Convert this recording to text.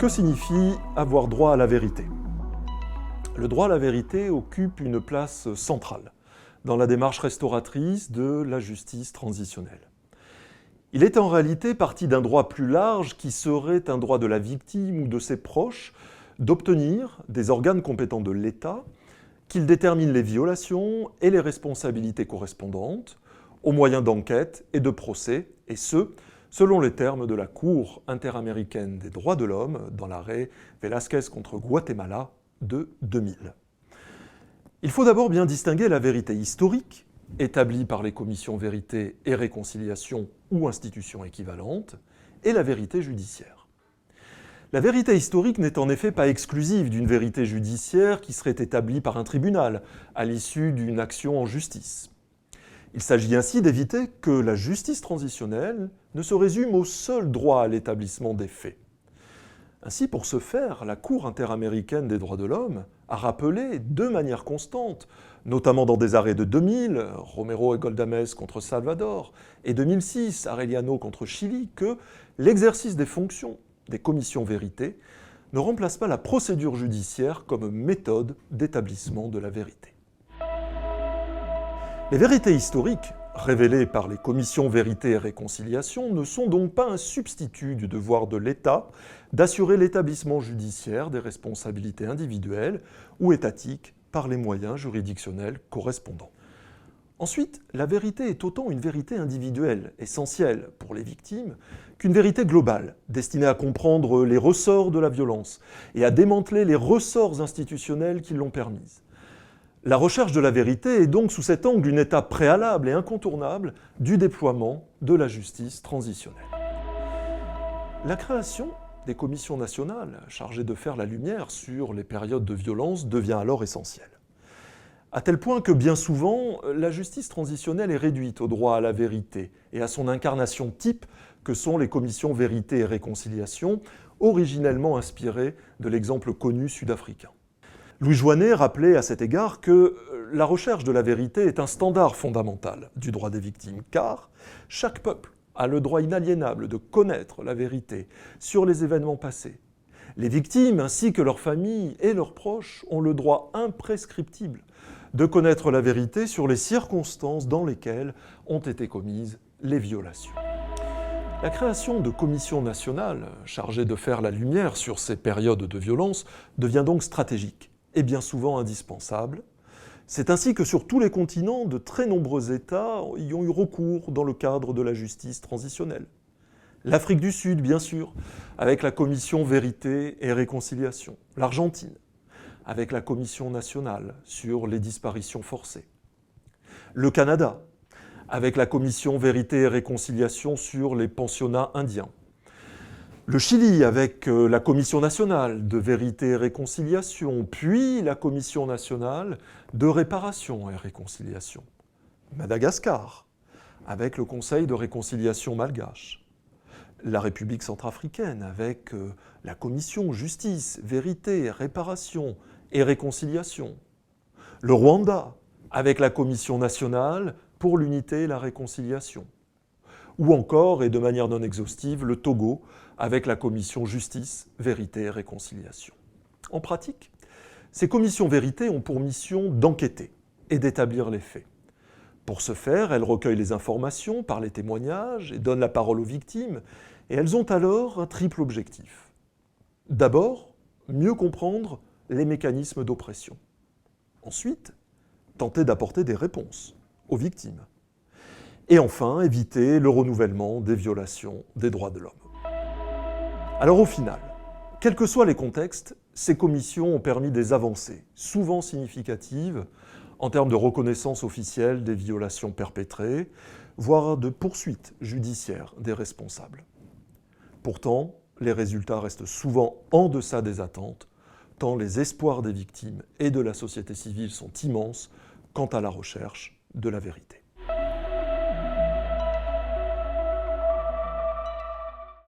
Que signifie avoir droit à la vérité? Le droit à la vérité occupe une place centrale dans la démarche restauratrice de la justice transitionnelle. Il est en réalité parti d'un droit plus large qui serait un droit de la victime ou de ses proches d'obtenir des organes compétents de l'État qu'ils déterminent les violations et les responsabilités correspondantes aux moyens d'enquête et de procès, et ce, selon les termes de la Cour interaméricaine des droits de l'homme dans l'arrêt Velázquez contre Guatemala de 2000. Il faut d'abord bien distinguer la vérité historique, établie par les commissions vérité et réconciliation ou institutions équivalentes, et la vérité judiciaire. La vérité historique n'est en effet pas exclusive d'une vérité judiciaire qui serait établie par un tribunal à l'issue d'une action en justice. Il s'agit ainsi d'éviter que la justice transitionnelle ne se résume au seul droit à l'établissement des faits. Ainsi, pour ce faire, la Cour interaméricaine des droits de l'homme a rappelé de manière constante, notamment dans des arrêts de 2000, Romero et Goldames contre Salvador, et 2006, Arellano contre Chili, que l'exercice des fonctions des commissions vérité ne remplace pas la procédure judiciaire comme méthode d'établissement de la vérité. Les vérités historiques, révélées par les commissions vérité et réconciliation, ne sont donc pas un substitut du devoir de l'État d'assurer l'établissement judiciaire des responsabilités individuelles ou étatiques par les moyens juridictionnels correspondants. Ensuite, la vérité est autant une vérité individuelle, essentielle pour les victimes, qu'une vérité globale, destinée à comprendre les ressorts de la violence et à démanteler les ressorts institutionnels qui l'ont permise. La recherche de la vérité est donc sous cet angle une étape préalable et incontournable du déploiement de la justice transitionnelle. La création des commissions nationales chargées de faire la lumière sur les périodes de violence devient alors essentielle. À tel point que bien souvent, la justice transitionnelle est réduite au droit à la vérité et à son incarnation type que sont les commissions vérité et réconciliation, originellement inspirées de l'exemple connu sud-africain. Louis Joinet rappelait à cet égard que la recherche de la vérité est un standard fondamental du droit des victimes, car chaque peuple a le droit inaliénable de connaître la vérité sur les événements passés. Les victimes, ainsi que leurs familles et leurs proches, ont le droit imprescriptible de connaître la vérité sur les circonstances dans lesquelles ont été commises les violations. La création de commissions nationales chargées de faire la lumière sur ces périodes de violence devient donc stratégique et bien souvent indispensable. C'est ainsi que sur tous les continents, de très nombreux États y ont eu recours dans le cadre de la justice transitionnelle. L'Afrique du Sud, bien sûr, avec la commission Vérité et Réconciliation. L'Argentine, avec la commission nationale sur les disparitions forcées. Le Canada, avec la commission Vérité et Réconciliation sur les pensionnats indiens. Le Chili, avec la Commission nationale de vérité et réconciliation, puis la Commission nationale de réparation et réconciliation. Madagascar, avec le Conseil de réconciliation malgache. La République centrafricaine, avec la Commission justice, vérité, réparation et réconciliation. Le Rwanda, avec la Commission nationale pour l'unité et la réconciliation. Ou encore, et de manière non exhaustive, le Togo, avec la commission Justice, Vérité et Réconciliation. En pratique, ces commissions vérité ont pour mission d'enquêter et d'établir les faits. Pour ce faire, elles recueillent les informations par les témoignages et donnent la parole aux victimes, et elles ont alors un triple objectif. D'abord, mieux comprendre les mécanismes d'oppression. Ensuite, tenter d'apporter des réponses aux victimes. Et enfin, éviter le renouvellement des violations des droits de l'homme. Alors au final, quels que soient les contextes, ces commissions ont permis des avancées, souvent significatives, en termes de reconnaissance officielle des violations perpétrées, voire de poursuites judiciaires des responsables. Pourtant, les résultats restent souvent en deçà des attentes, tant les espoirs des victimes et de la société civile sont immenses quant à la recherche de la vérité.